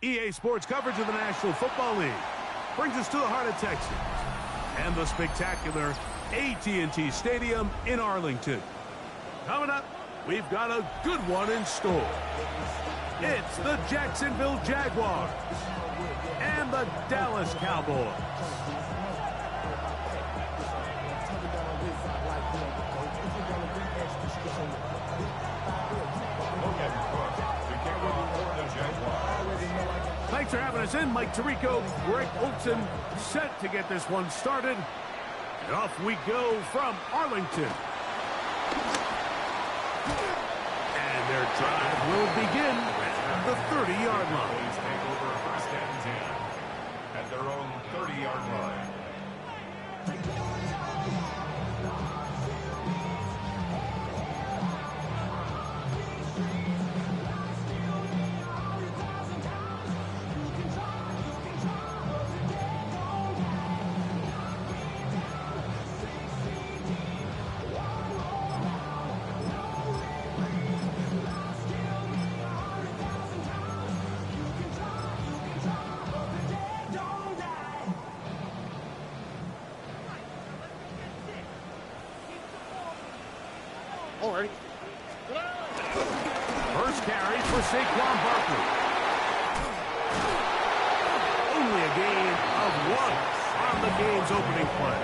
EA Sports coverage of the National Football League brings us to the heart of Texas and the spectacular AT&T Stadium in Arlington. Coming up, we've got a good one in store. It's the Jacksonville Jaguars and the Dallas Cowboys. Thanks for having us in. Mike Tirico, Greg Olson, set to get this one started. And off we go from Arlington. And their drive will begin at the 30-yard line. Please take over first and 10 at their own 30-yard line. First carry for Saquon Barkley. Only a gain of 1 on the game's opening play.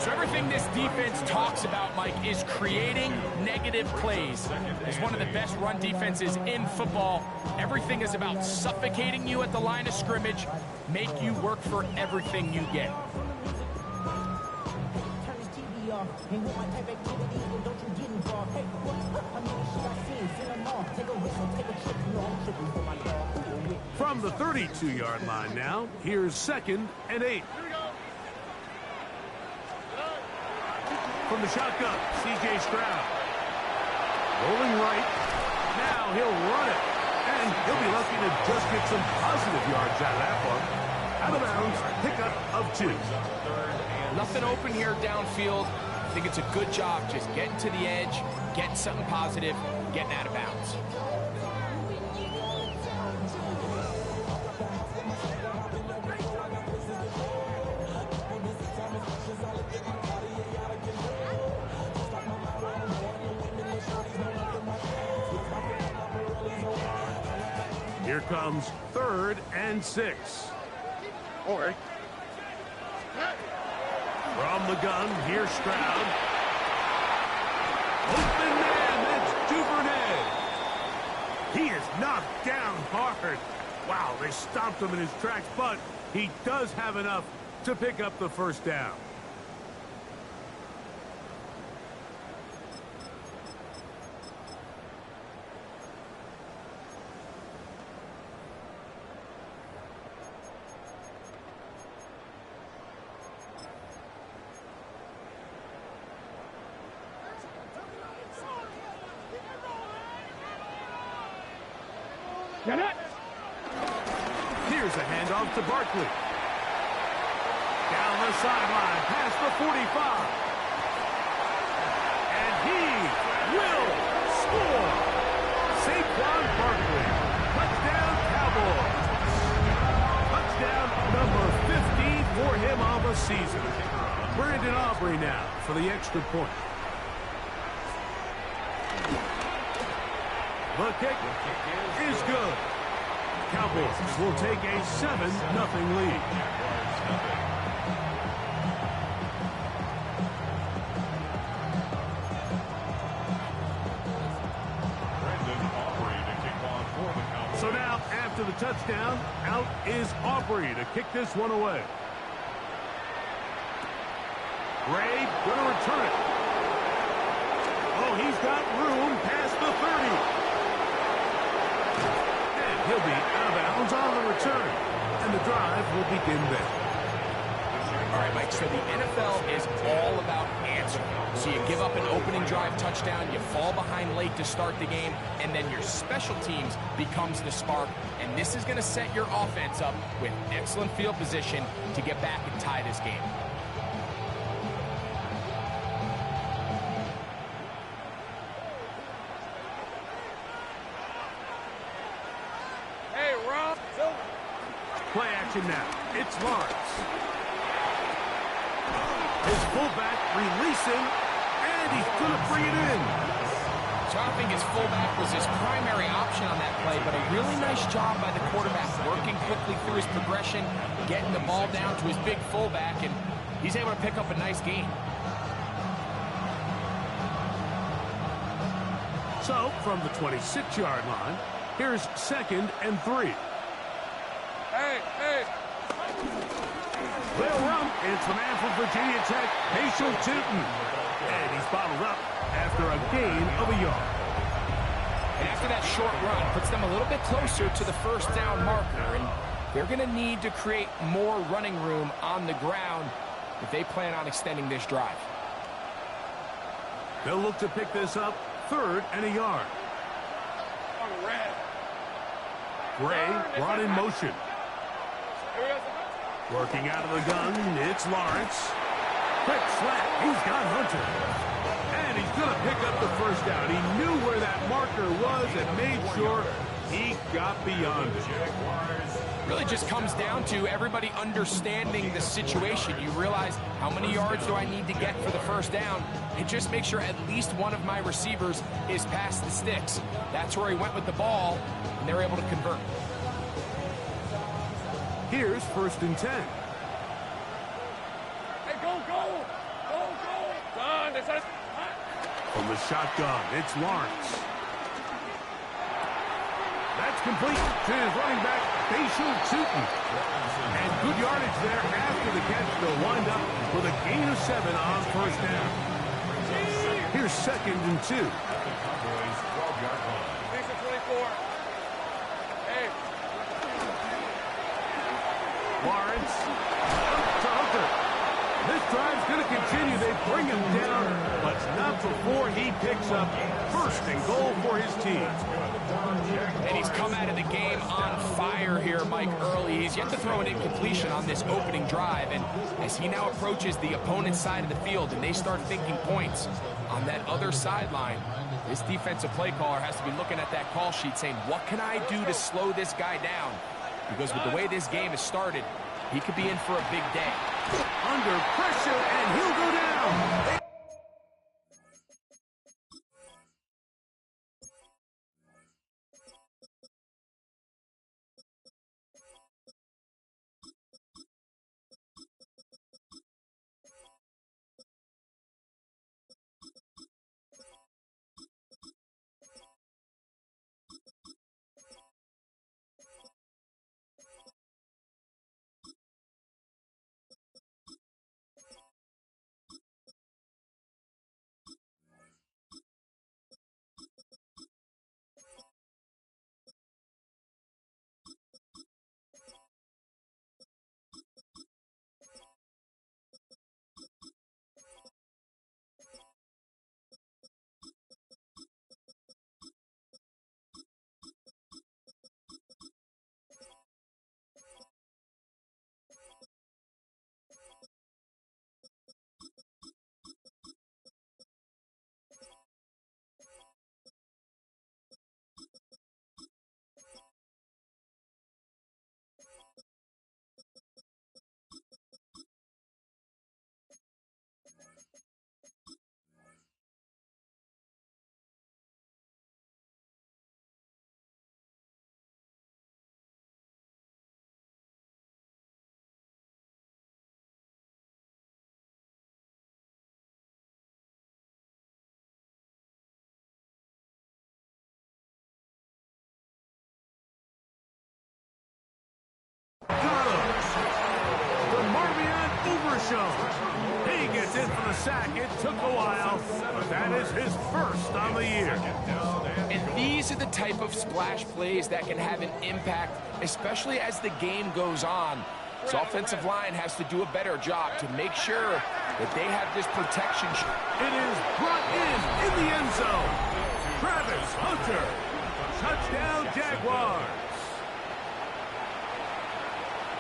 So everything this defense talks about, Mike, is creating negative plays. It's one of the best run defenses in football. Everything is about suffocating you at the line of scrimmage, make you work for everything you get. And with my type activities, well, don't you get involved. Hey, what? I mean, shit I seen, send them off. Take a whistle, take a trip. You know I'm tripping for my dog. From the 32-yard line now, here's 2nd and 8. From the shotgun, C.J. Stroud. Rolling right. Now he'll run it. And he'll be lucky to just get some positive yards out of that one. Out of bounds, pickup of 2. Nothing open here downfield. I think it's a good job just getting to the edge, getting something positive, getting out of bounds. Here comes 3rd and 6. All right. From the gun, here's Stroud. Open man, that's Duvernay. He is knocked down hard. Wow, they stopped him in his tracks, but he does have enough to pick up the first down. Here's a handoff to Barkley. Down the sideline, past the 45. And he will score. Saquon Barkley. Touchdown, Cowboys. Touchdown number 50 for him on the season. Brandon Aubrey now for the extra point. The kick is good. Cowboys will take a 7-0 lead. So now, after the touchdown, out is Aubrey to kick this one away. Gray going to return it. Oh, he's got room past the 30. He'll be out of bounds on the return, and the drive will begin there. All right, Mike, so the NFL is all about answering. So you give up an opening drive touchdown, you fall behind late to start the game, and then your special teams becomes the spark. And this is going to set your offense up with excellent field position to get back and tie this game. Hey, action now. It's Lawrence. His fullback releasing, and he's going to bring it in. So I think his fullback was his primary option on that play, but a really nice job by the quarterback, working quickly through his progression, getting the ball down to his big fullback, and he's able to pick up a nice gain. So, from the 26-yard line, here's 2nd and 3. Hey! They'll run. It's the man from Virginia Tech, s2w12. And he's bottled up after a gain of a yard. And after that short run, puts them a little bit closer to the first down marker, and they're going to need to create more running room on the ground if they plan on extending this drive. They'll look to pick this up, 3rd and a yard. Gray brought in motion. Working out of the gun, it's Lawrence. Quick slap, he's got Hunter. And he's going to pick up the first down. He knew where that marker was and made sure he got beyond it. Really just comes down to everybody understanding the situation. You realize, how many yards do I need to get for the first down? And just make sure at least one of my receivers is past the sticks. That's where he went with the ball, and they're able to convert. Here's 1st and 10. Hey, go! Son, From the shotgun, it's Lawrence. That's complete to his running back, s2w12. And good yardage there after the catch. They'll wind up with a gain of 7 on first down. Here's 2nd and 2. 24. Hey. Lawrence to Hunter. This drive's going to continue. They bring him down, but not before he picks up 1st and goal for his team. And he's come out of the game on fire here, Mike, early. He's yet to throw an incompletion on this opening drive. And as he now approaches the opponent's side of the field and they start thinking points on that other sideline, this defensive play caller has to be looking at that call sheet saying, what can I do to slow this guy down? Because with the way this game has started, he could be in for a big day. Under pressure, and he'll go down. He gets in for the sack. It took a while, but that is his 1st on the year. And these are the type of splash plays that can have an impact, especially as the game goes on. His offensive line has to do a better job to make sure that they have this protection. It is brought in the end zone. Travis Hunter. Touchdown, Jaguars.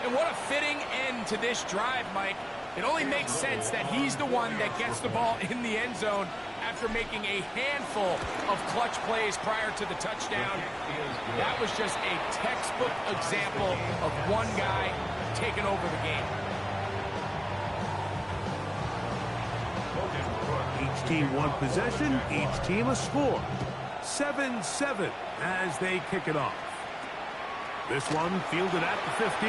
And what a fitting end to this drive, Mike. It only makes sense that he's the one that gets the ball in the end zone after making a handful of clutch plays prior to the touchdown. That was just a textbook example of one guy taking over the game. Each team one possession, each team a score. 7-7 as they kick it off. This one fielded at the 15.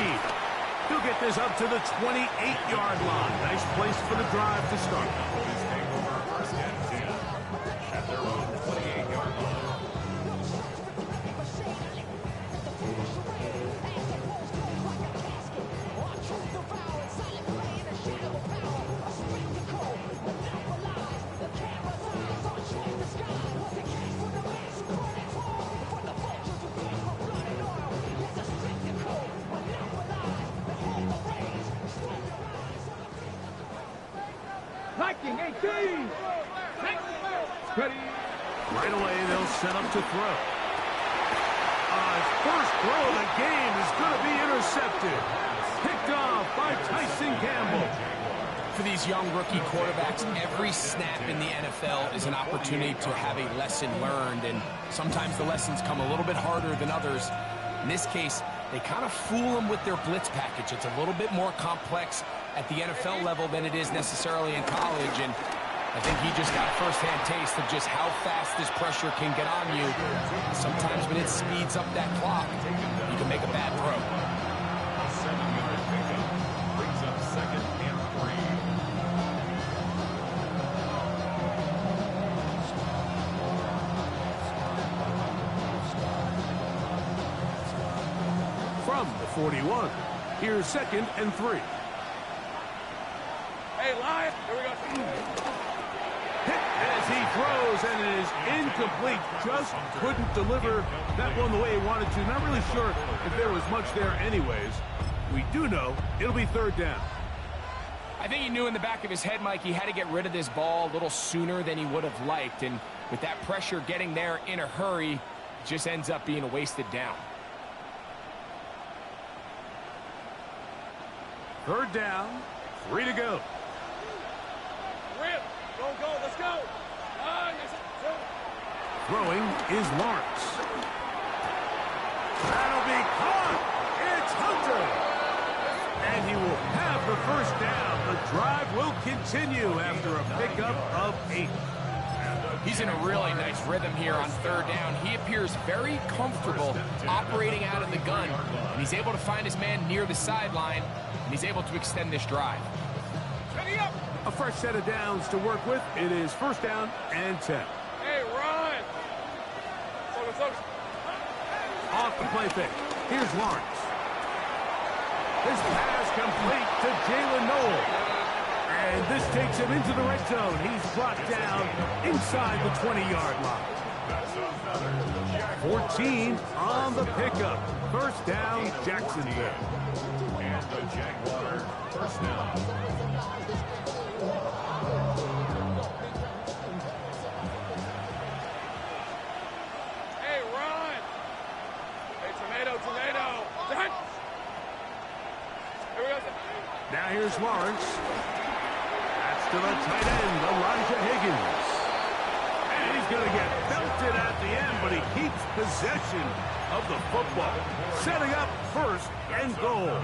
He'll get this up to the 28-yard line. Nice place for the drive to start. First and 10 at their own 28-yard line. Right away, they'll set up to throw. First throw of the game is going to be intercepted. Picked off by Tyson Campbell. For these young rookie quarterbacks, every snap in the NFL is an opportunity to have a lesson learned, and sometimes the lessons come a little bit harder than others. In this case, they kind of fool them with their blitz package. It's a little bit more complex at the NFL level than it is necessarily in college, and I think he just got a first-hand taste of just how fast this pressure can get on you. Sometimes when it speeds up that clock, you can make a bad throw. A 7-yard pickup brings up 2nd and 3. From the 41, here's 2nd and 3. Hey, Lion, here we go. Hit as he throws, and it is incomplete. Just couldn't deliver that one the way he wanted to. Not really sure if there was much there anyways. We do know it'll be 3rd down. I think he knew in the back of his head, Mike, he had to get rid of this ball a little sooner than he would have liked. And with that pressure getting there in a hurry, it just ends up being a wasted down. 3rd down, 3 to go. Go, let's go. Throwing is Lawrence. That'll be caught. It's Hunter. And he will have the 1st down. The drive will continue after a pickup of 8. He's in a really nice rhythm here on 3rd down. He appears very comfortable operating out of the gun. And he's able to find his man near the sideline, and he's able to extend this drive. A fresh set of downs to work with. It is 1st down and 10. Hey, Ryan. Focus. Off the play fake. Here's Lawrence. His pass complete to Jalen Noel. And this takes him into the red zone. He's brought down inside the 20-yard line. 14 on the pickup. 1st down, Jacksonville. And the Jaguars 1st down. Now here's Lawrence. That's to the tight end, Elijah Higgins. And he's going to get belted at the end, but he keeps possession of the football. Setting up 1st and goal.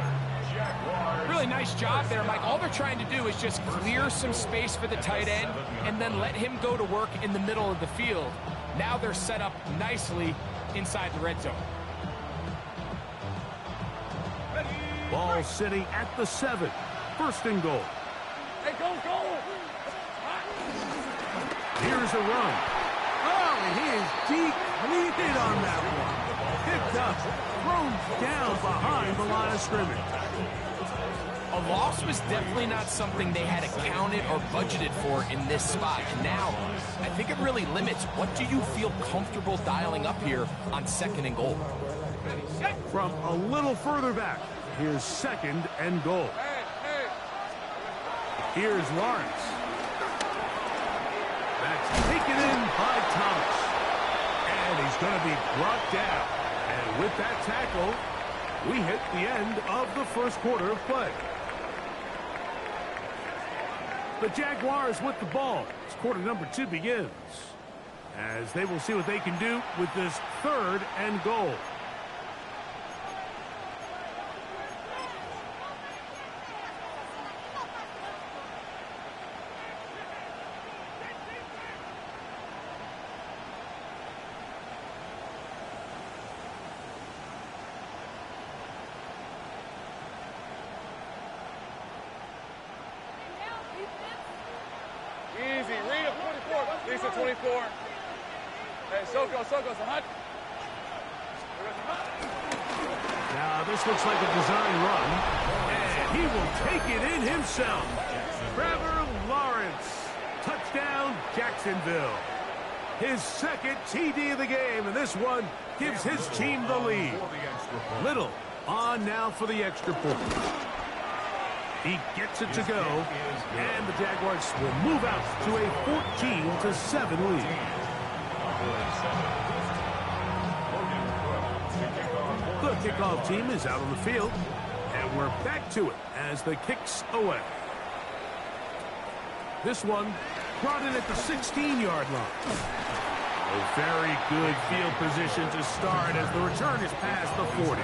Really nice job there, Mike. All they're trying to do is just clear some space for the tight end and then let him go to work in the middle of the field. Now they're set up nicely inside the red zone. Ball sitting at the 7. 1st and goal. Hey, go. Here's a run. Oh, and he is depleted on that one. Picked up, thrown down behind the line of scrimmage. A loss was definitely not something they had accounted or budgeted for in this spot. And now, I think it really limits what do you feel comfortable dialing up here on 2nd and goal. From a little further back, here's 2nd and goal. Here's Lawrence. That's taken in by Thomas. And he's going to be brought down. And with that tackle, we hit the end of the 1st quarter of play. The Jaguars with the ball as quarter number 2 begins, as they will see what they can do with this 3rd and goal. Easy. Read up 24. Lisa 24. Hey, Soko, it's a hut. Now this looks like a design run, and he will take it in himself. Trevor Lawrence, touchdown Jacksonville. His 2nd TD of the game, and this one gives his team the lead. Little on now for the extra point. He gets it to go, and the Jaguars will move out to a 14-7 lead. The kickoff team is out on the field, and we're back to it as the kick's away. This one brought in at the 16-yard line. A very good field position to start as the return is past the 40.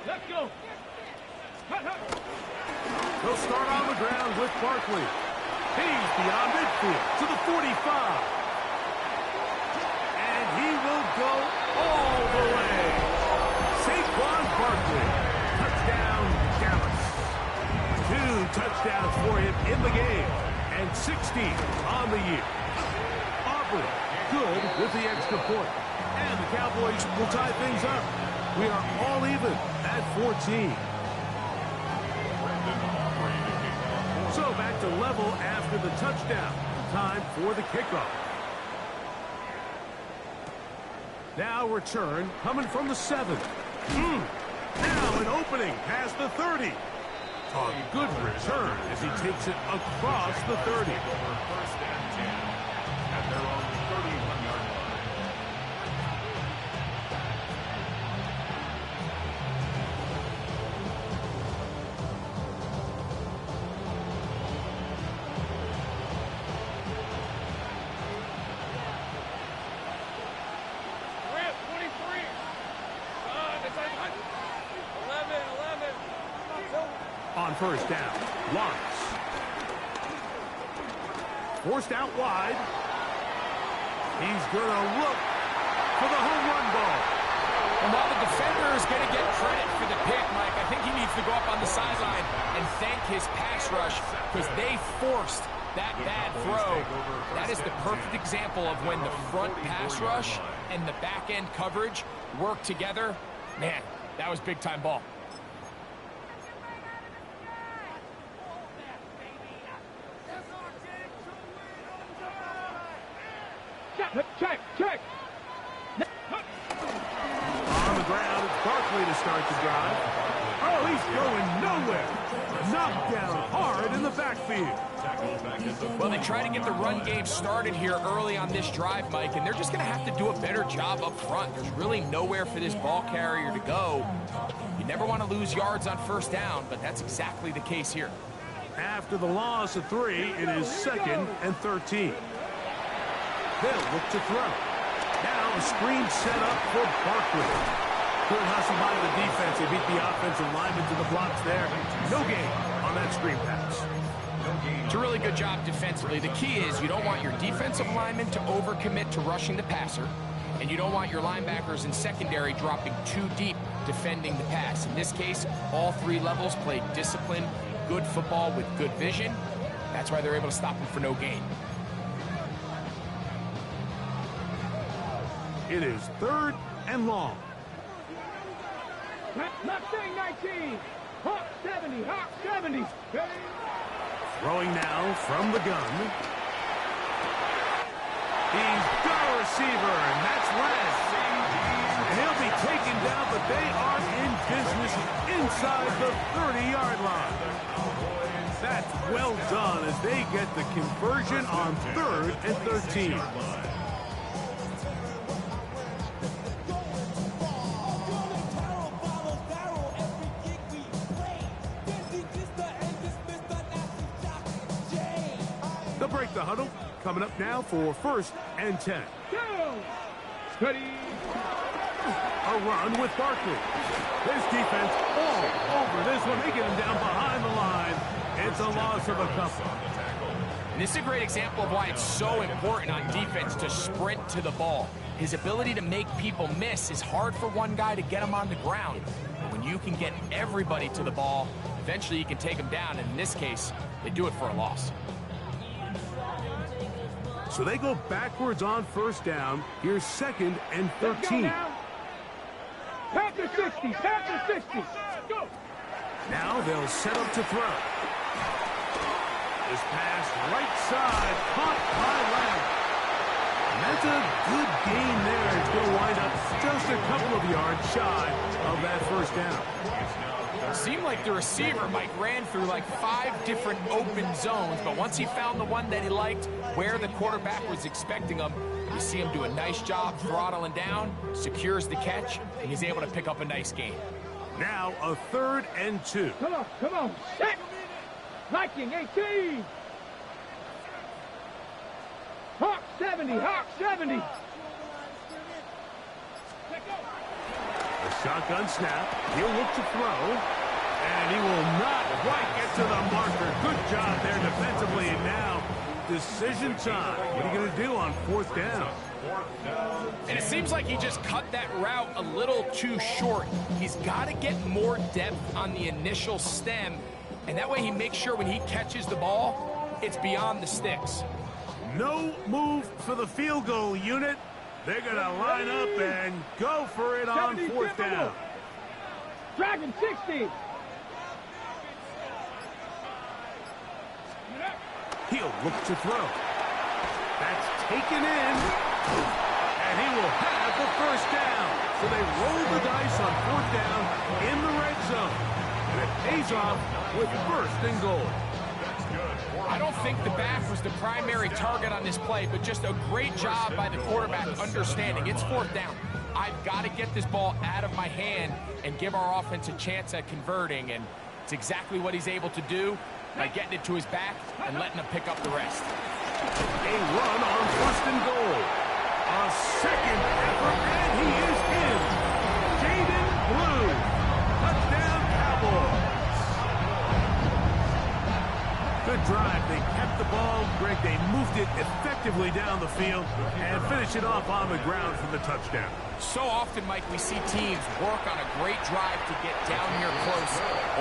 Let's go. They'll start on the ground with Barkley. He's beyond midfield to the 45. And he will go all the way. Saquon Barkley. Touchdown, Dallas. 2 touchdowns for him in the game. And 16 on the year. Aubrey, good with the extra point. And the Cowboys will tie things up. We are all even at 14. So back to level after the touchdown. Time for the kickoff. Now return coming from the 7. Now an opening past the 30. A good return as he takes it across the 30. First and 10 at their own 31-yard line. Rip 23. It's like 11. On first down, Lawrence. Forced out wide. He's going to look for the home run ball. And while the defender is going to get credit for the pick, Mike, I think he needs to go up on the sideline and thank his pass rush because they forced that bad throw. That is the perfect example of when the front pass rush and the back end coverage work together. Man, that was big time ball. Check. On the ground, it's Barkley to start the drive. Oh, he's going nowhere. Knocked down hard in the backfield. Well, they try to get the run game started here early on this drive, Mike, and they're just going to have to do a better job up front. There's really nowhere for this ball carrier to go. You never want to lose yards on first down, but that's exactly the case here. After the loss of 3, it is 2nd and 13. They'll look to throw. Now a screen set up for Barkley. Good hustle by the defense. They beat the offensive lineman to the blocks there. No gain on that screen pass. It's a really good job defensively. The key is you don't want your defensive linemen to overcommit to rushing the passer, and you don't want your linebackers in secondary dropping too deep defending the pass. In this case, all 3 levels played disciplined, good football with good vision. That's why they're able to stop him for no gain. It is 3rd and long. Mustang 19. Hawk 70. Throwing now from the gun. He's got a receiver, and that's Red. And he'll be taken down, but they are in business inside the 30-yard line. That's well done as they get the conversion on 3rd and 13. They'll break the huddle. Coming up now for 1st and 10. Steady. A run with Barkley. This defense all over this one. They get him down behind the line. It's a loss of a couple. And this is a great example of why it's so important on defense to sprint to the ball. His ability to make people miss is hard for one guy to get him on the ground. But when you can get everybody to the ball, eventually you can take him down. And in this case, they do it for a loss. So they go backwards on 1st down. Here's 2nd and 13. Panther 60, Panther 60. Go. Now they'll set up to throw. This pass right side, caught by Lamb. And that's a good gain there. It's going to wind up just a couple of yards shy of that 1st down. It seemed like the receiver, Mike, ran through like 5 different open zones, but once he found the one that he liked, where the quarterback was expecting him, you see him do a nice job throttling down, secures the catch, and he's able to pick up a nice gain. Now a 3rd and 2. Come on, set. Viking 18. Hawk 70, Hawk 70. A shotgun snap. He'll look to throw. And he will not quite get to the marker. Good job there defensively. And now, decision time. What are you going to do on 4th down? And it seems like he just cut that route a little too short. He's got to get more depth on the initial stem. And that way he makes sure when he catches the ball, it's beyond the sticks. No move for the field goal unit. They're going to line up and go for it on 4th down. Dragon 60. He'll look to throw. That's taken in. And he will have the 1st down. So they roll the dice on 4th down in the red zone. And it pays off with 1st and goal. I don't think the back was the primary target on this play, but just a great job by the quarterback understanding it's 4th down. I've got to get this ball out of my hand and give our offense a chance at converting, and it's exactly what he's able to do by getting it to his back and letting him pick up the rest. A run on 1st and goal. A 2nd effort, and he is in. Jaden Blue. Touchdown, Cowboys. Good drive. They kept the ball. Greg, they moved it effectively down the field and finished it off on the ground for the touchdown. So often, Mike, we see teams work on a great drive to get down here close,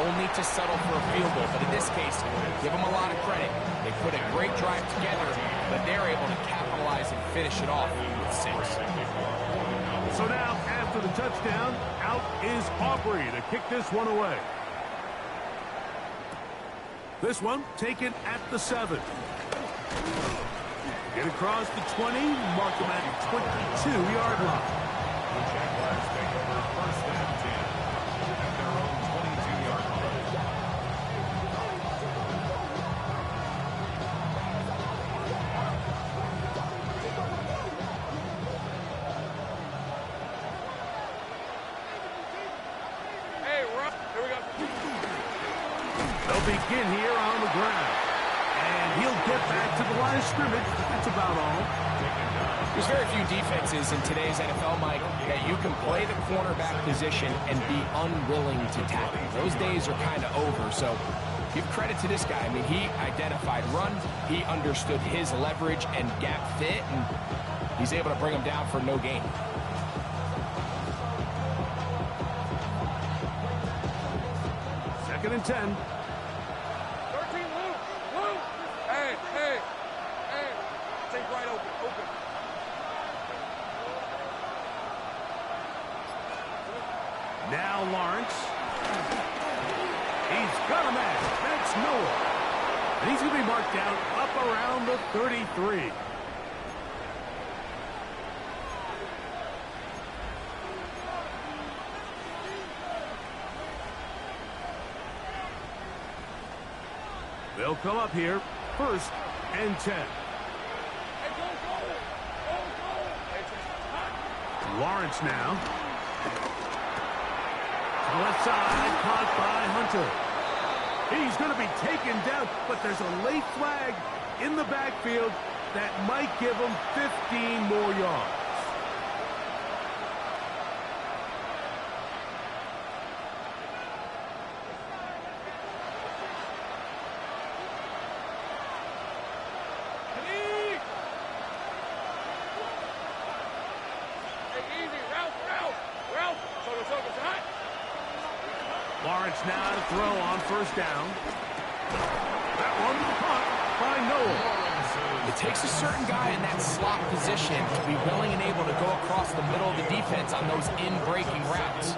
only to settle for a field goal. But in this case, give them a lot of credit. They put a great drive together, but they're able to capitalize and finish it off with 6. So now, after the touchdown, out is Aubrey to kick this one away. This one taken at the 7. Get across the 20, mark him at the 22-yard line. The Jaguars take over 1st and 10 at their own 22-yard line. Hey, run. Here we go. They'll begin here on the ground. And he'll get back to the line of scrimmage. That's about all. There's very few defenses in today's NFL, Mike, that you can play the cornerback position and be unwilling to tackle. Those days are kind of over, so give credit to this guy. I mean, he identified run, he understood his leverage and gap fit, and he's able to bring him down for no gain. Second and 10. 13, Lou. Hey. Take right open. Now Lawrence. He's got a man. That's Noah. And he's going to be marked down up around the 33. They'll come up here, 1st and 10. Lawrence now. To the left side, caught by Hunter. He's going to be taken down, but there's a late flag in the backfield that might give him 15 more yards. Lawrence now to throw on 1st down. That one caught by Noel. It takes a certain guy in that slot position to be willing and able to go across the middle of the defense on those in-breaking routes.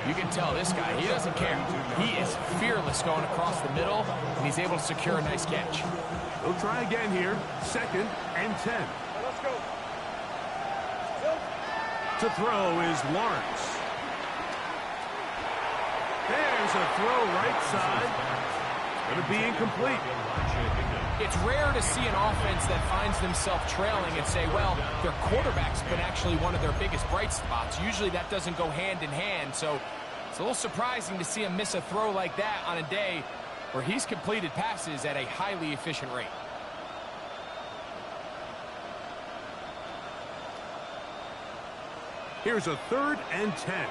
You can tell this guy, he doesn't care. He is fearless going across the middle, and he's able to secure a nice catch. We'll try again here, 2nd and 10. Let's go. To throw is Lawrence. There's a throw right side. Going to be incomplete. It's rare to see an offense that finds themselves trailing and say, well, their quarterback's been actually one of their biggest bright spots. Usually that doesn't go hand in hand, so it's a little surprising to see him miss a throw like that on a day where he's completed passes at a highly efficient rate. Here's a 3rd and 10.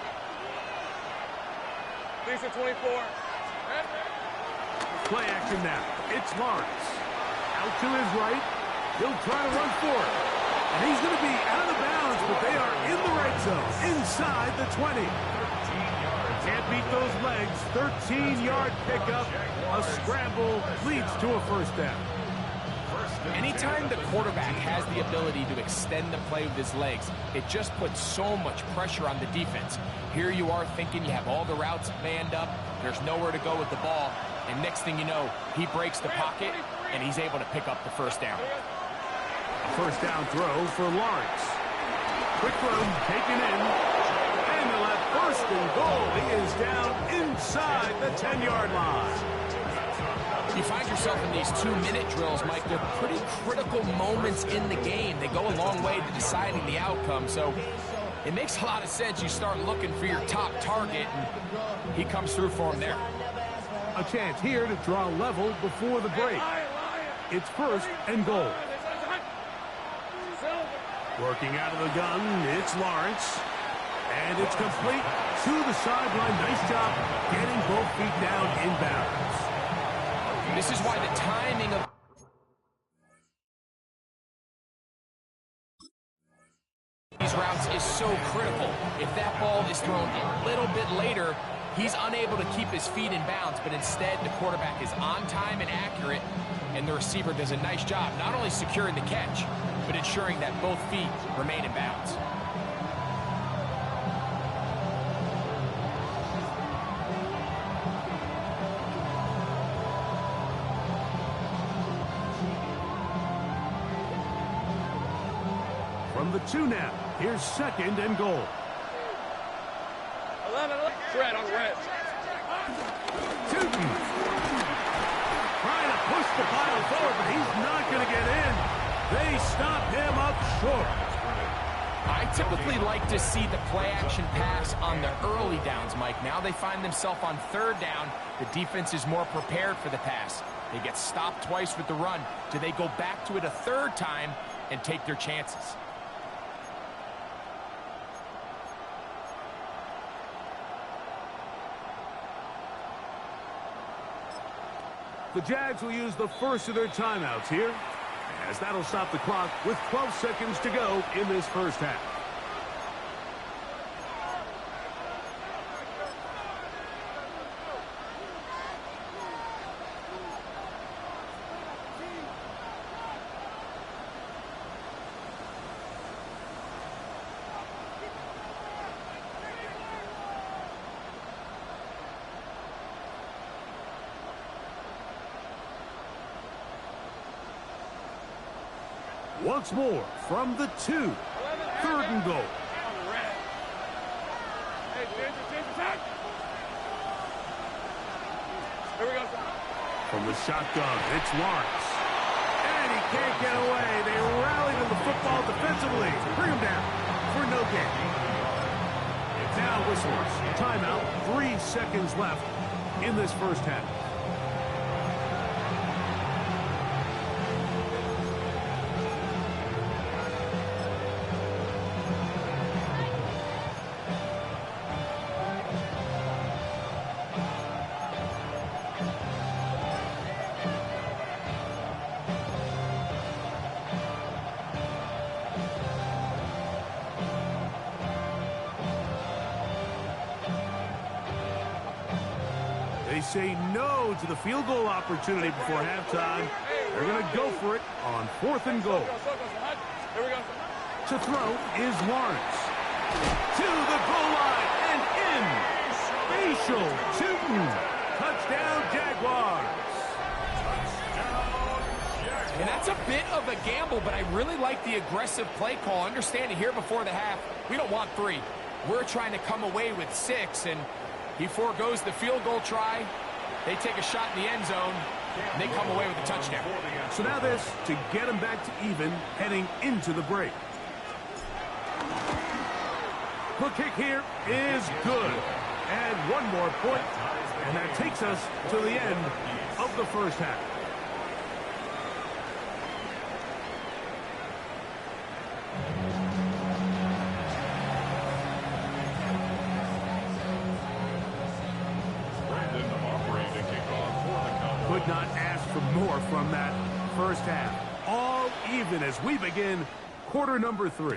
Lisa 24. Play action now. It's Lawrence. Out to his right. He'll try to run for it. And he's going to be out of bounds, but they are in the red zone, inside the 20. Can't beat those legs. 13-yard pickup. A scramble leads to a 1st down. Anytime the quarterback has the ability to extend the play with his legs, it just puts so much pressure on the defense. Here you are thinking you have all the routes manned up, there's nowhere to go with the ball, and next thing you know, he breaks the pocket, and he's able to pick up the 1st down. A 1st down throw for Lawrence. Quick run taken in, and they'll have 1st and goal. He is down inside the 10-yard line. You find yourself in these 2-minute drills, Mike. They're pretty critical moments in the game. They go a long way to deciding the outcome, so it makes a lot of sense. You start looking for your top target, and he comes through for him there. A chance here to draw level before the break. It's 1st and goal. Working out of the gun, it's Lawrence. And it's complete to the sideline. Nice job getting both feet down inbounds. This is why the timing of these routes is so critical. If that ball is thrown a little bit later, he's unable to keep his feet in bounds, but instead the quarterback is on time and accurate, and the receiver does a nice job not only securing the catch, but ensuring that both feet remain in bounds. From the 2 now, here's 2nd and goal. 11. Red on red. Tootin. Trying to push the pile forward, but he's not going to get in. They stop him up short. I typically like to see the play-action pass on the early downs, Mike. Now they find themselves on 3rd down. The defense is more prepared for the pass. They get stopped twice with the run. Do they go back to it a 3rd time and take their chances? The Jags will use the first of their timeouts here, as that'll stop the clock with 12 seconds to go in this 1st half. Once more from the 2. 3rd and goal. Here we go. From the shotgun, it's Lawrence. And he can't get away. They rally to the football defensively. Bring him down for no gain. Now whistles. Timeout. 3 seconds left in this first half. They say no to the field goal opportunity before halftime. They're going to go for it on 4th and goal. Here we go. To throw is Lawrence. To the goal line and in. Spatial shooting. Touchdown, Jaguars. And that's a bit of a gamble, but I really like the aggressive play call. Understanding here before the half, we don't want 3. We're trying to come away with 6, and he foregoes the field goal try. They take a shot in the end zone, and they come away with a touchdown. So now this to get them back to even heading into the break. The kick here is good. And one more point, and that takes us to the end of the first half. Could not ask for more from that first half. All even as we begin quarter number 3.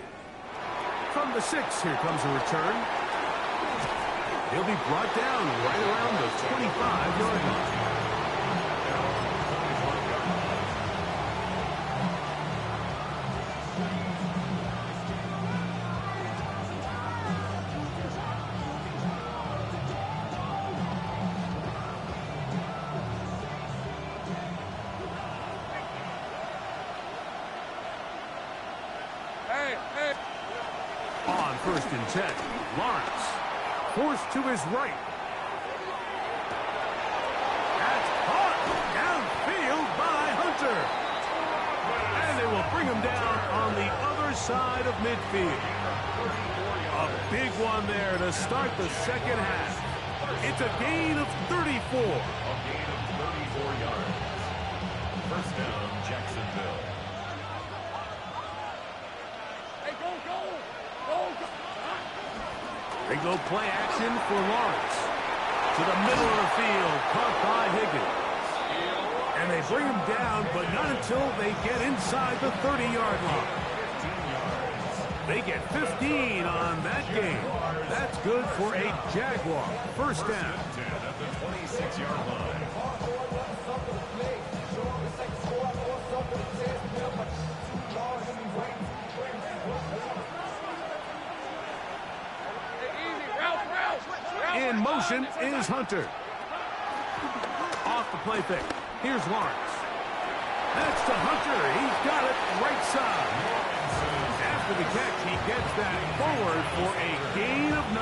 From the 6, here comes a return. He'll be brought down right around the 25-yard line. On 1st and 10, Lawrence forced to his right. That's caught downfield by Hunter. And they will bring him down on the other side of midfield. A big one there to start the second half. It's a gain of 34. A gain of 34 yards. First down, Jacksonville. They go play action for Lawrence. To the middle of the field, caught by Higgins. And they bring him down, but not until they get inside the 30-yard line. They get 15 on that game. That's good for a Jaguar. First down. At the 26-yard line. In motion is Hunter. Off the play fake. Here's Lawrence. That's to Hunter. He's got it right side. After the catch, he gets that forward for a gain of 9.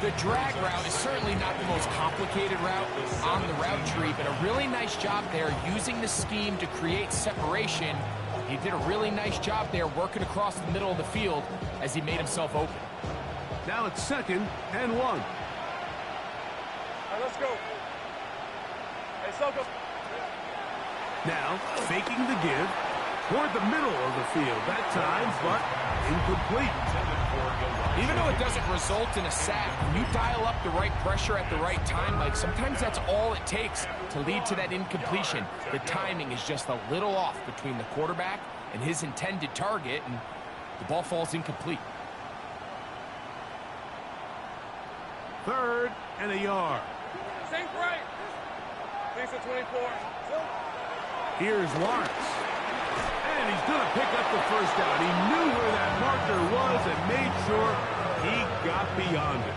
The drag route is certainly not the most complicated route on the route tree, but a really nice job there using the scheme to create separation. He did a really nice job there working across the middle of the field as he made himself open. Now it's 2nd and 1. All right, let's go. Hey, Soko. Now faking the give toward the middle of the field that time, but incomplete. Even though it doesn't result in a sack, when you dial up the right pressure at the right time, like sometimes that's all it takes to lead to that incompletion. The timing is just a little off between the quarterback and his intended target, and the ball falls incomplete. 3rd and a yard. Sink right. Lisa 24. Here's Lawrence. And he's going to pick up the first down. He knew where that marker was and made sure he got beyond it.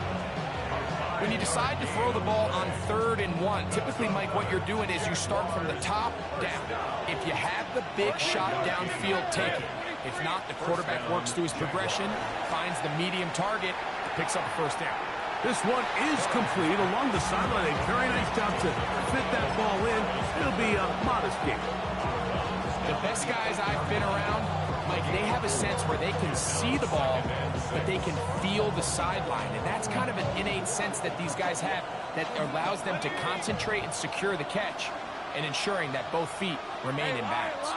When you decide to throw the ball on 3rd and 1, typically, Mike, what you're doing is you start from the top down. If you have the big shot downfield, take it. If not, the quarterback works through his progression, finds the medium target, picks up the first down. This one is complete along the sideline. A very nice job to fit that ball in. It'll be a modest game. The best guys I've been around, Mike, they have a sense where they can see the ball, but they can feel the sideline. And that's kind of an innate sense that these guys have that allows them to concentrate and secure the catch and ensuring that both feet remain in bounds.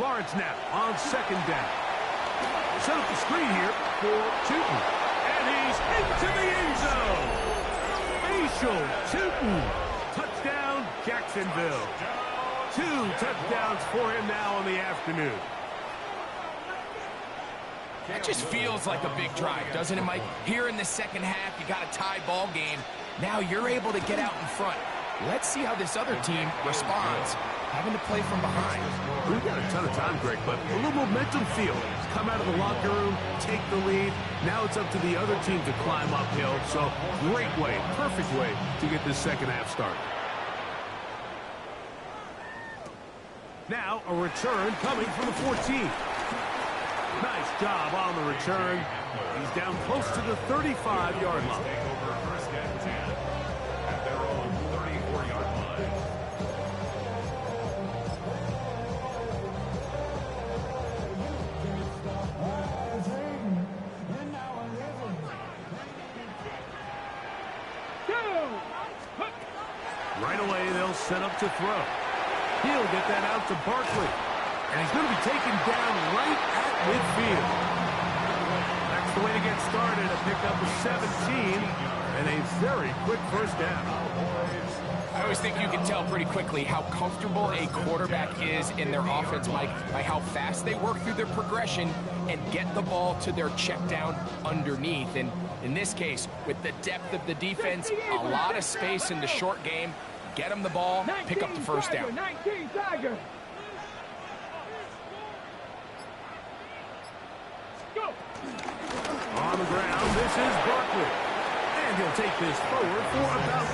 Lawrence now on second down. Set up the screen here for Tootin. And he's into the end zone. Facial Tootin. Touchdown, Jacksonville. 2 touchdowns for him now on the afternoon. That just feels like a big drive, doesn't it, Mike? Here in the second half, you got a tie ball game. Now you're able to get out in front. Let's see how this other team responds, having to play from behind. We've got a ton of time, Greg, but a little momentum feel. Come out of the locker room, take the lead. Now it's up to the other team to climb uphill. So great way, perfect way to get this second half started. Now a return coming from the 14. Nice job on the return. He's down close to the 35-yard line. First and 10 at their own 34-yard line. Right away, they'll set up to throw. He'll get that out to Barkley. And he's going to be taken down right at midfield. That's the way to get started. A pickup of 17 and a very quick first down. I always think you can tell pretty quickly how comfortable a quarterback is in their offense, Mike, by how fast they work through their progression and get the ball to their check down underneath. And in this case, with the depth of the defense, a lot of space in the short game, get them the ball, pick up the first down. 19 Tiger. On the ground, this is Barkley. And he'll take this forward for about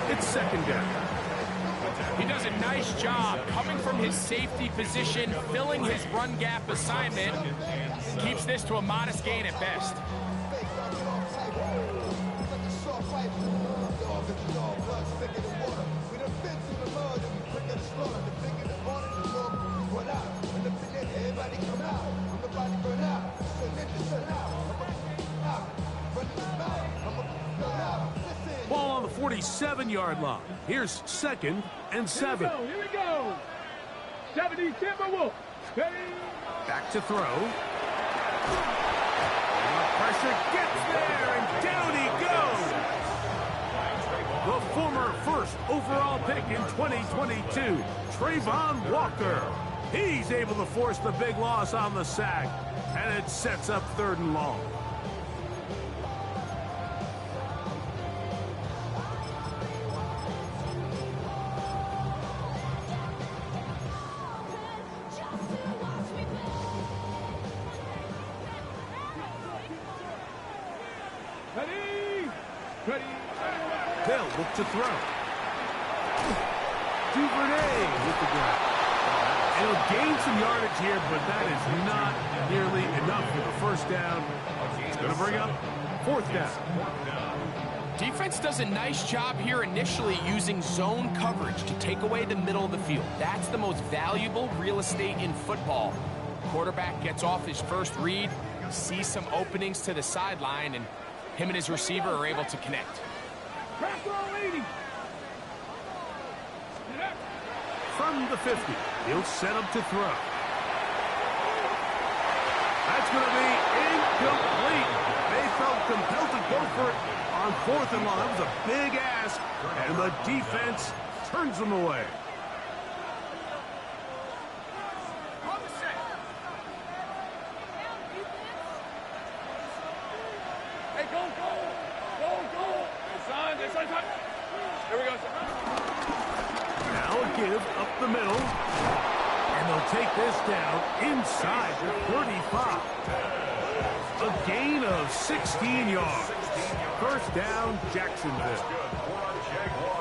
3. It's second down. He does a nice job coming from his safety position, filling his run gap assignment. Keeps this to a modest gain at best. Ball on the 47-yard line. Here's second and 7. Here we go. 70 Timberwolves. Back to throw. Pressure gets there, and down he goes. The former first overall pick in 2022, Trayvon Walker. He's able to force the big loss on the sack, and it sets up 3rd and long. They'll look to throw. Duvernay with the grab. He'll gain some yardage here, but that is not nearly enough for the first down. It's going to bring up 4th down. Defense does a nice job here initially using zone coverage to take away the middle of the field. That's the most valuable real estate in football. Quarterback gets off his first read, sees some openings to the sideline, and him and his receiver are able to connect. From the 50, he'll set up to throw. That's going to be incomplete. They felt compelled to go for it on 4th and long. That was a big ask, and the defense turns them away. Hey, go. Here we go, Now a give up the middle. And they'll take this down inside the 35. A gain of 16 yards. First down, Jacksonville.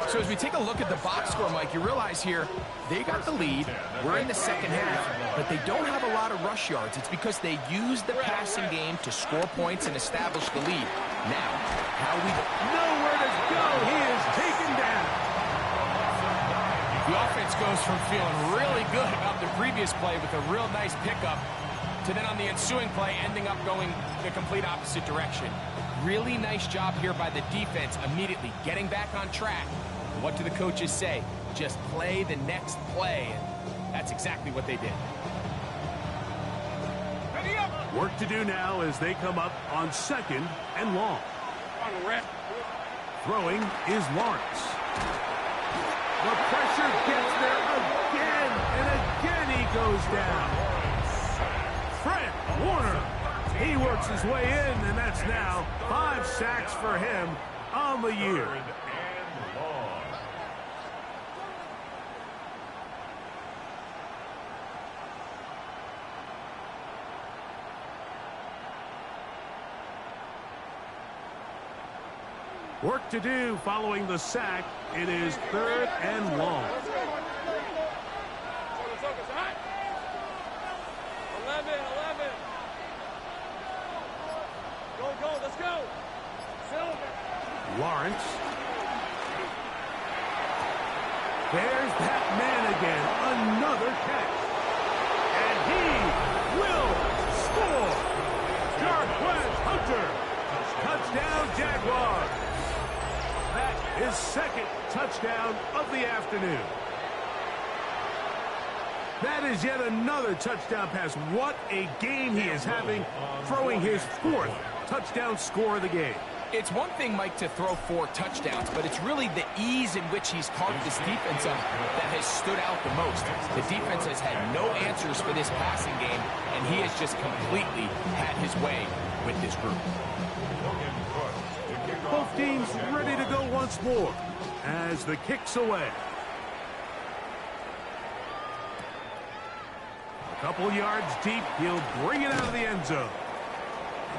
So as we take a look at the box score, Mike, you realize here they got the lead. We're in the second half, but they don't have a lot of rush yards. It's because they use the passing game to score points and establish the lead. Now, how we... Nowhere to go. He is taken down. The offense goes from feeling really good about the previous play with a real nice pickup to then on the ensuing play ending up going the complete opposite direction. Really nice job here by the defense, immediately getting back on track. What do the coaches say? Just play the next play. And that's exactly what they did. Work to do now as they come up on 2nd and long. Throwing is Lawrence. The pressure gets there again, and again he goes down. Fred Warner, he works his way in, and that's now 5 sacks for him on the year. Work to do following the sack. It is 3rd and long. 11. Go, let's go. Lawrence. There's that man again. Another catch. And he will score. Jarquez Hunter. Touchdown, Jaguars. That is 2nd touchdown of the afternoon. That is yet another touchdown pass. What a game he is having, throwing his 4th touchdown score of the game. It's one thing, Mike, to throw 4 touchdowns, but it's really the ease in which he's carved this defense up that has stood out the most. The defense has had no answers for this passing game, and he has just completely had his way with this group. Both teams ready to go once more as the kick's away. A couple yards deep, he'll bring it out of the end zone.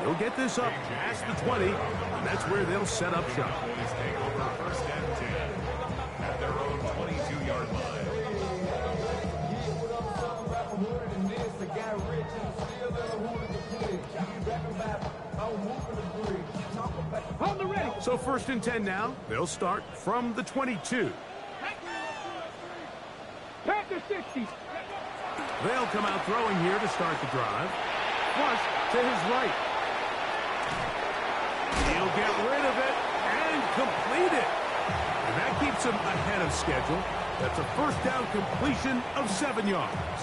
He'll get this up past the 20, and that's where they'll set up shop. Take over 1st and 10 at their own 22-yard line. So 1st and 10 now. They'll start from the 22. Panther 60. They'll come out throwing here to start the drive. Flush to his right. He'll get rid of it and complete it. And that keeps him ahead of schedule. That's a 1st down completion of 7 yards.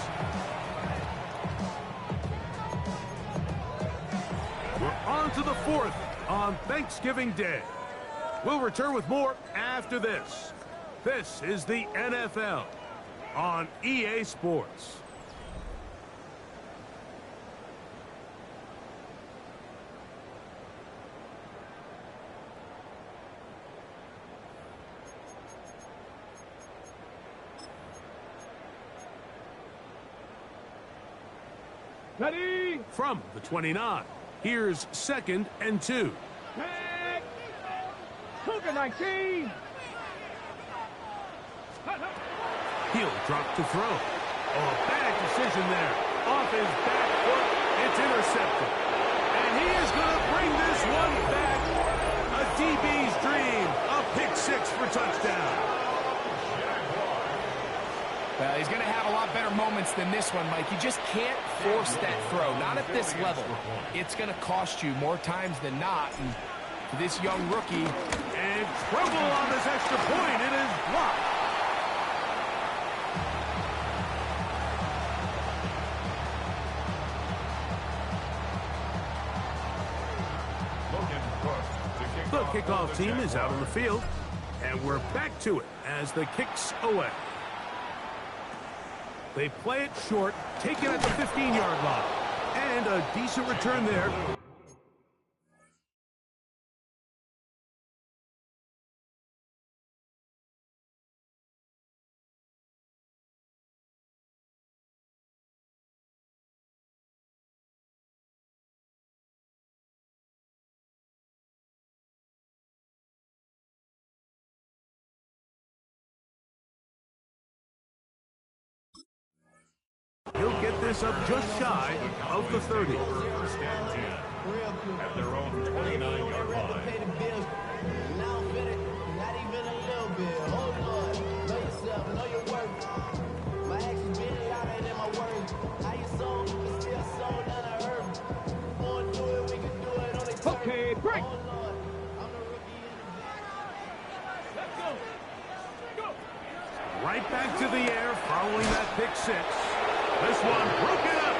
We're on to the 4th on Thanksgiving Day. We'll return with more after this. This is the NFL on EA Sports. Ready. From the 29, here's 2nd and 2. Back. Cougar 19. He'll drop to throw. Oh, bad decision there. Off his back foot, it's intercepted. And he is going to bring this one back. A DB's dream. A pick 6 for touchdown. Well, he's going to have a lot better moments than this one, Mike. You just can't force that throw. Not at this level. It's going to cost you more times than not. And for this young rookie... And trouble on this extra point. It is blocked. The kickoff team is out on the field. And we're back to it as the kick's away. They play it short, take it at the 15-yard line. And a decent return there. He'll get this us up just shy of the 30. First and 10 at their own 29-yard line. Pay the bills. Now I'm fit it. Not even a little bit. Oh, Lord. Know yourself. Know your worth. My actions been louder than my words. How you sold, but still sold none of her. Wanna do it, we can do it on the turf. Okay, break. Oh, Lord. I'm the rookie in the back. Let's go. Go. Right back to the air following that pick six. This one broken up.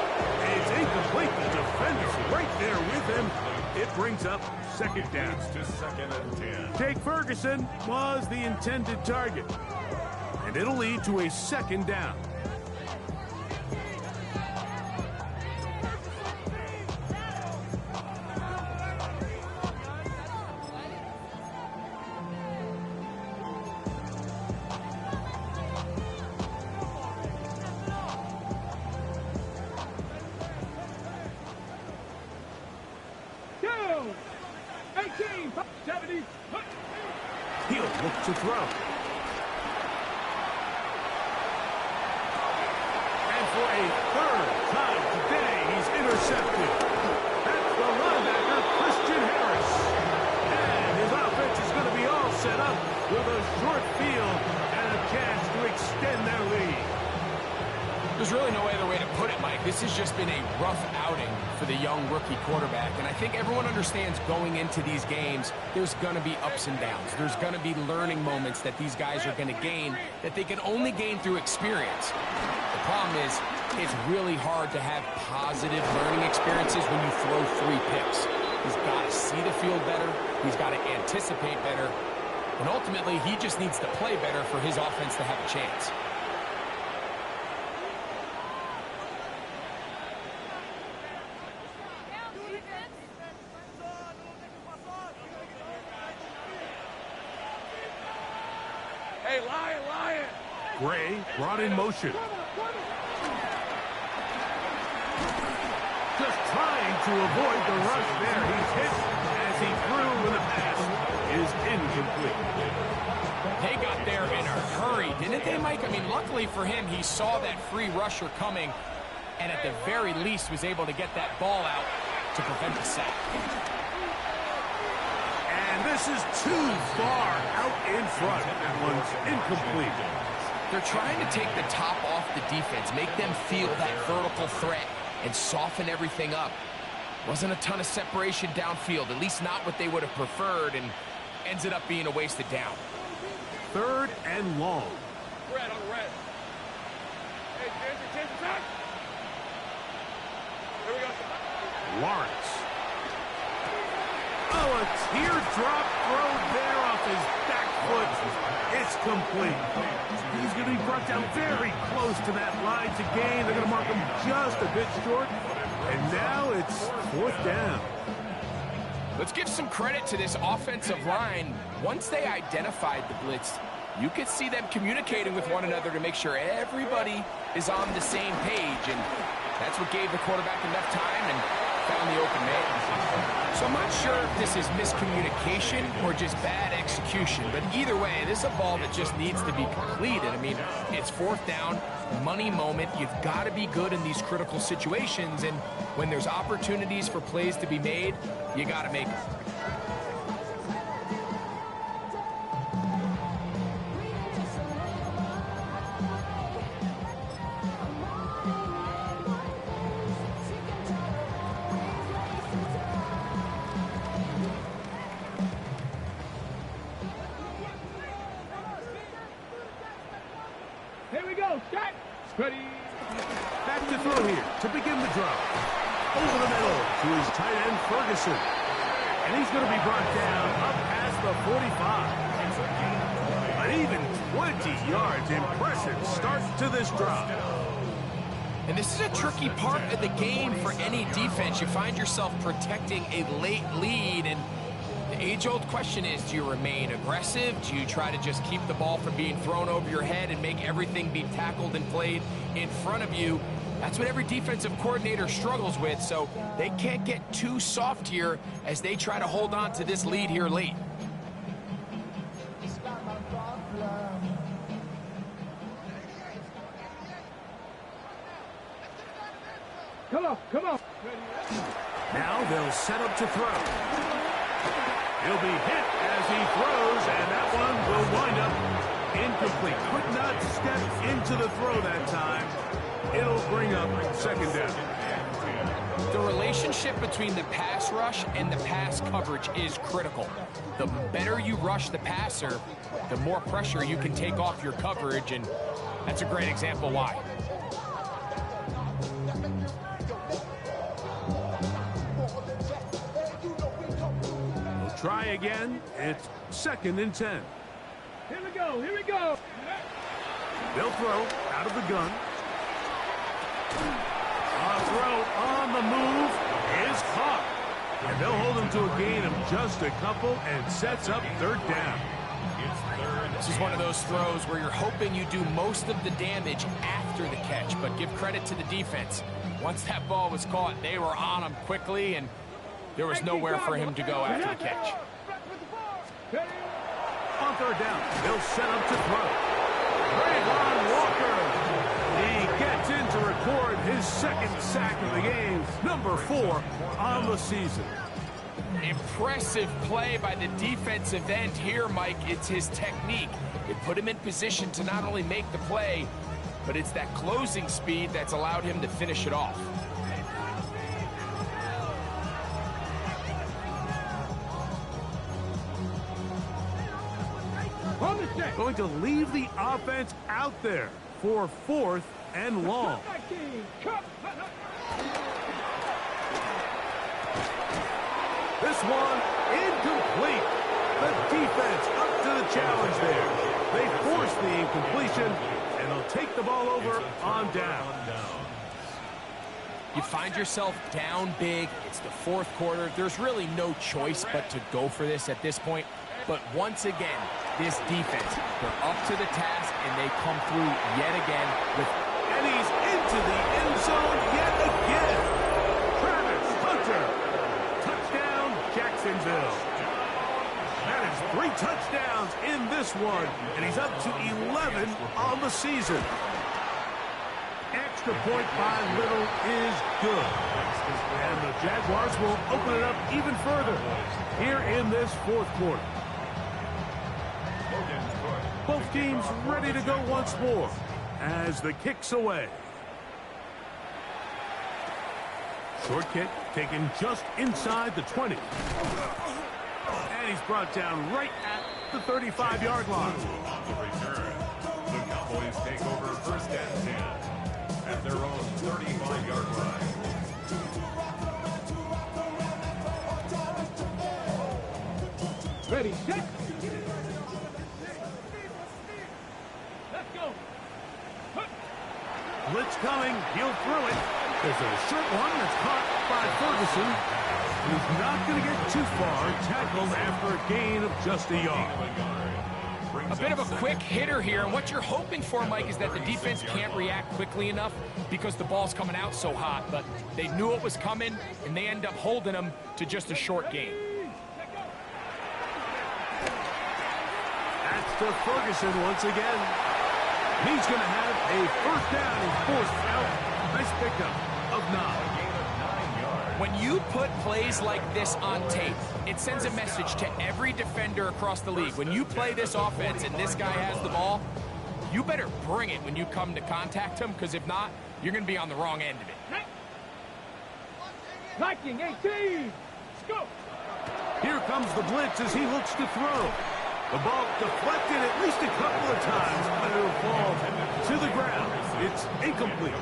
It's incomplete. The defender's right there with him. It brings up second down. To second and 10. Jake Ferguson was the intended target. And it'll lead to a second down. Go. 18, 70. He'll look to throw. And for a third time today, he's intercepted. That's the linebacker, Christian Harris. And his offense is going to be all set up with a short field and a chance to extend their lead. There's really no other way to put it, Mike. This has just been a rough outing for the young rookie quarterback, and I think everyone understands going into these games, there's going to be ups and downs. There's going to be learning moments that these guys are going to gain that they can only gain through experience. The problem is, it's really hard to have positive learning experiences when you throw 3 picks. He's got to see the field better. He's got to anticipate better. And ultimately, he just needs to play better for his offense to have a chance. Hey, Lion. Gray brought in motion. Just trying to avoid the rush there. He's hit as he threw when the pass is incomplete. They got there in a hurry, didn't they, Mike? I mean, luckily for him, he saw that free rusher coming and at the very least was able to get that ball out to prevent the sack. And this is too far out in front. That one's incomplete. They're trying to take the top off the defense, make them feel that vertical threat, and soften everything up. Wasn't a ton of separation downfield, at least not what they would have preferred, and ends it up being a wasted down. Third and long. Red on red. Hey, change attack. Here we go. Lawrence. Oh, a teardrop throw there off his back foot. It's complete. He's going to be brought down very close to that line to gain. They're going to mark him just a bit short. And now it's fourth down. Let's give some credit to this offensive line. Once they identified the blitz, you could see them communicating with one another to make sure everybody is on the same page. And that's what gave the quarterback enough time and found the open man. So I'm not sure if this is miscommunication or just bad execution, but either way, this is a ball that just needs to be completed. I mean, it's fourth down, money moment. You've got to be good in these critical situations, and when there's opportunities for plays to be made, you got to make them. Here we go. Set. Ready. Back to throw here to begin the drive. Over the middle to his tight end, Ferguson. And he's going to be brought down up past the 45. An even 20 yards. Impressive start to this drive. And this is a tricky part of the game for any defense. You find yourself protecting a late lead, and the age-old question is, do you remain aggressive? Do you try to just keep the ball from being thrown over your head and make everything be tackled and played in front of you? That's what every defensive coordinator struggles with, so they can't get too soft here as they try to hold on to this lead here late. Now they'll set up to throw. He'll be hit as he throws, and that one will wind up incomplete. Could not step into the throw that time. It'll bring up second down. The relationship between the pass rush and the pass coverage is critical. The better you rush the passer, the more pressure you can take off your coverage, and that's a great example why. We'll try again. It's 2nd and 10. Here we go, here we go. They'll throw out of the gun. A throw on the move is caught. And they'll hold him to a gain of just a couple and sets up 3rd down. This is one of those throws where you're hoping you do most of the damage after the catch, but give credit to the defense. Once that ball was caught, they were on him quickly, and there was nowhere for him to go after the catch. On 3rd down, they'll set up to throw. Trayvon Walker. He gets in to record his 2nd sack of the game, number 4 on the season. Impressive play by the defensive end here, Mike. It's his technique. It put him in position to not only make the play, but it's that closing speed that's allowed him to finish it off. Going to leave the offense out there for 4th and long. This one incomplete. The defense up to the challenge there. They force the incompletion, and they'll take the ball over on down. You find yourself down big. It's the 4th quarter. There's really no choice but to go for this at this point. But once again, this defense, they're up to the task, and they come through yet again with... And he's into the end zone yet again. Travis Hunter. Touchdown, Jacksonville. That is 3 touchdowns in this one, and he's up to 11 on the season. Extra point by Little is good. And the Jaguars will open it up even further here in this 4th quarter. Both teams ready to go once more as the kick's away. Short kick taken just inside the 20. And he's brought down right at the 35-yard line. On the return, the Cowboys take over 1st and 10 at their own 35-yard line. Ready, set. Let's go. Blitz coming. He'll throw it. There's a short one that's caught by Ferguson. He's not going to get too far. Tackled after a gain of just a yard. A bit of a quick hitter here, and what you're hoping for, Mike, is that the defense can't react quickly enough because the ball's coming out so hot, but they knew it was coming, and they end up holding them to just a short gain. That's to Ferguson once again. He's going to have a 1st down and 4th out. Nice pickup of 9. When you put plays like this on tape, it sends a message to every defender across the league. When you play this offense and this guy has the ball, you better bring it when you come to contact him, because if not, you're going to be on the wrong end of it. Liking 18. Let's go. Here comes the blitz as he looks to throw. The ball deflected at least a couple of times, but it'll fall to the ground. It's incomplete.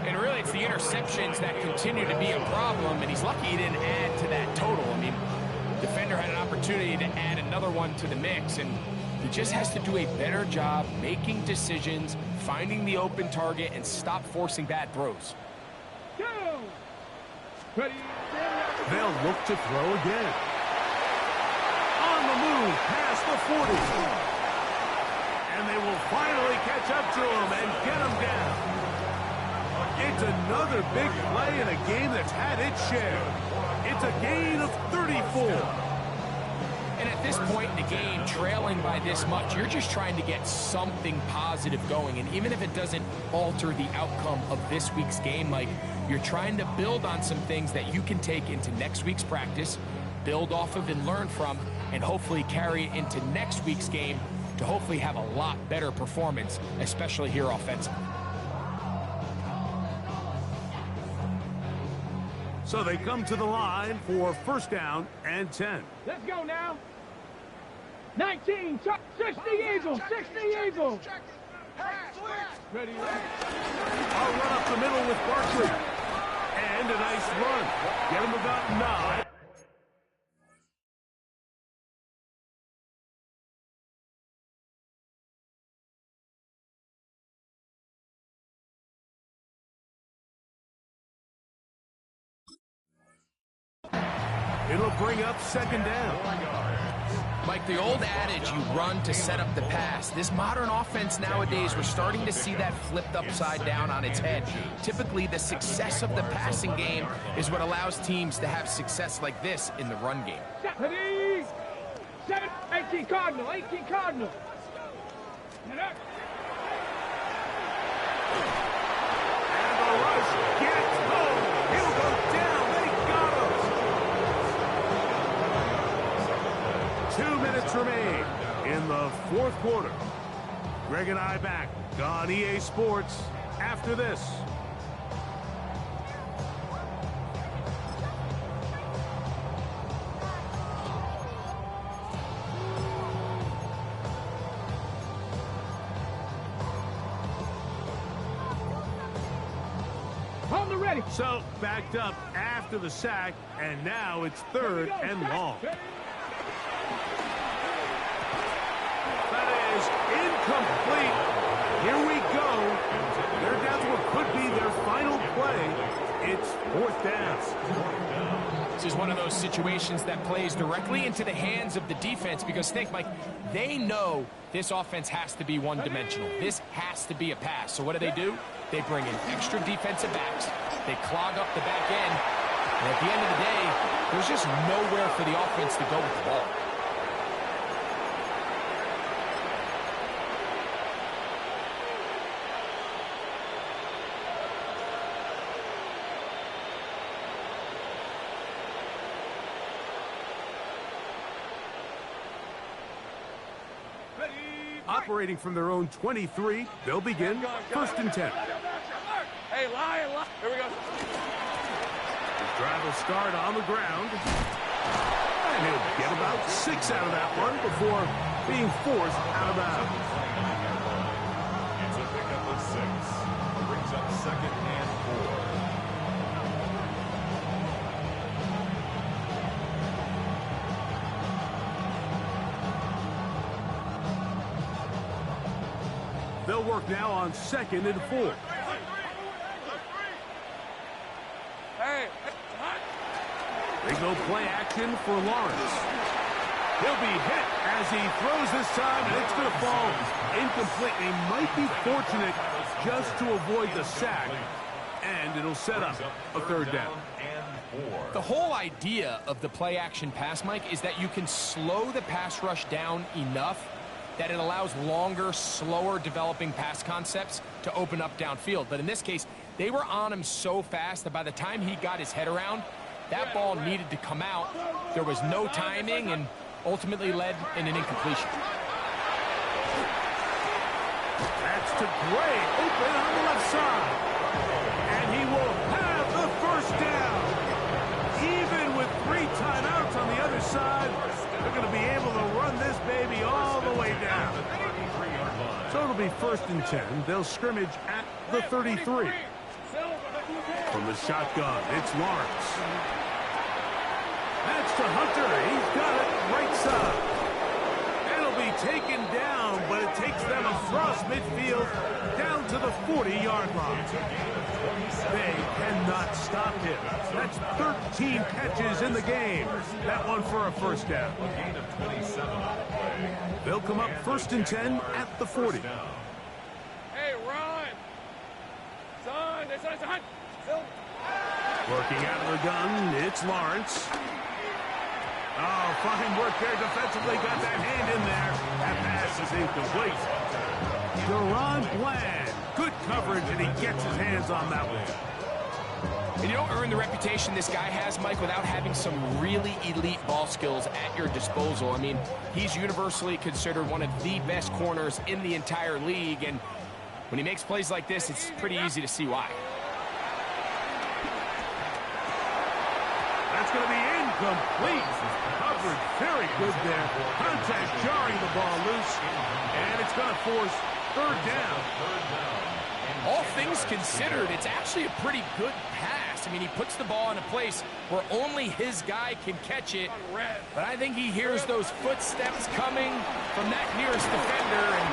And really, it's the interceptions that continue to be a problem, and he's lucky he didn't add to that total. I mean, defender had an opportunity to add another one to the mix, and he just has to do a better job making decisions, finding the open target, and stop forcing bad throws. Go. Ready. They'll look to throw again. On the move past the 40. And they will finally catch up to him and get him down. It's another big play in a game that's had its share. It's a gain of 34. And at this point in the game, trailing by this much, you're just trying to get something positive going. And even if it doesn't alter the outcome of this week's game, Mike, you're trying to build on some things that you can take into next week's practice, build off of and learn from, and hopefully carry it into next week's game to hopefully have a lot better performance, especially here offensively. So they come to the line for first down and 10. Let's go now. 19, 60 Eagles, 60 Eagles. Ready, I'll run up the middle with Barkley. And a nice run. Get him about 9. It'll bring up second down. Mike, the old adage, you run to set up the pass. This modern offense nowadays, we're starting to see that flipped upside down on its head. Typically, the success of the passing game is what allows teams to have success like this in the run game. 18 Cardinal, 18 Cardinal. And the rush gets home. He'll go down. They got him. 2 minutes remain in the fourth quarter. Greg and I back on EA Sports after this. So backed up after the sack, and now it's third and long. That is incomplete. Here we go. They're down to what could be their final play. It's fourth down. This is one of those situations that plays directly into the hands of the defense because, think, Mike, they know this offense has to be one-dimensional. This has to be a pass. So what do? They bring in extra defensive backs. They clog up the back end. And at the end of the day, there's just nowhere for the offense to go with the ball. Operating from their own 23, they'll begin first and 10. Hey, Lion. Here we go. His drive will start on the ground. And he'll get about 6 out of that one before being forced out of bounds. It's a pickup of 6. Brings up second and 4. They'll work now on second and 4. They go play action for Lawrence. He'll be hit as he throws this time, and it's going to fall incomplete. He might be fortunate just to avoid the sack, and it'll set up a third down. The whole idea of the play action pass, Mike, is that you can slow the pass rush down enough that it allows longer, slower developing pass concepts to open up downfield. But in this case, they were on him so fast that by the time he got his head around, that ball needed to come out. There was no timing and ultimately led in an incompletion. That's to Gray, open on the left side. And he will have the first down. Even with 3 timeouts on the other side, they're going to be able to run this baby all the way down. So it'll be first and 10. They'll scrimmage at the 33. From the shotgun, it's Lawrence. That's to Hunter. He's got it right side. It'll be taken down, but it takes them across midfield down to the 40-yard line. They cannot stop him. That's 13 catches in the game. That one for a first down. They'll come up first and 10 at the 40. Hey, run. Son, it's on. Working out of the gun, it's Lawrence. Oh, fine work there defensively. Got that hand in there. That pass is incomplete. Deron Bland. Good coverage, and he gets his hands on that one. And you don't earn the reputation this guy has, Mike, without having some really elite ball skills at your disposal. I mean, he's universally considered one of the best corners in the entire league, and when he makes plays like this, it's pretty easy to see why. That's going to be incomplete. Coverage very good there. Contact jarring the ball loose, and it's going to force third down. All things considered, it's actually a pretty good pass. I mean, he puts the ball in a place where only his guy can catch it. But I think he hears those footsteps coming from that nearest defender, and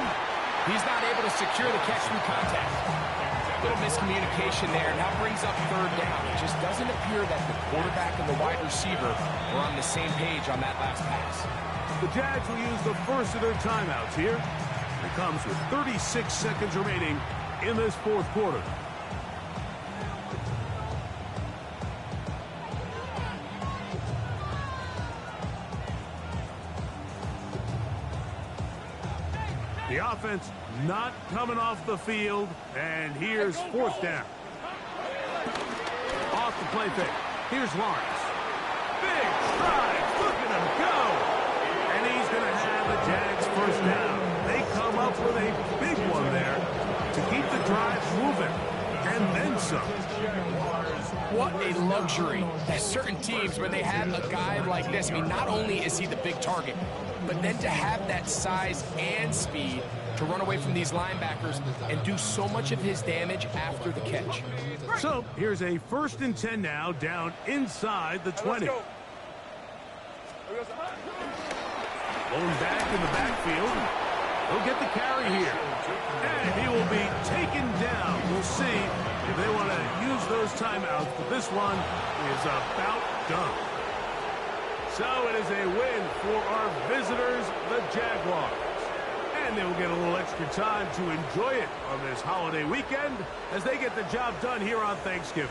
he's not able to secure the catch through contact. A little miscommunication there. Now brings up third down. It just doesn't appear that the quarterback and the wide receiver are on the same page on that last pass. The Jags will use the first of their timeouts here. It comes with 36 seconds remaining in this fourth quarter. The offense not coming off the field, and here's fourth down. Off the play fake. Here's Lawrence. Big stride. Look at him go. And he's going to have the Jags first down. They come up with a big one there to keep the drive moving, and then some. What a luxury that certain teams, when they have a guy like this, I mean, not only is he the big target, but then to have that size and speed to run away from these linebackers and do so much of his damage after the catch. So here's a 1st and 10 now, down inside the 20. Going back in the backfield. He'll get the carry here. And he will be taken down. We'll see if they want to use those timeouts, but this one is about done. So it is a win for our visitors, the Jaguars. And they will get a little extra time to enjoy it on this holiday weekend as they get the job done here on Thanksgiving.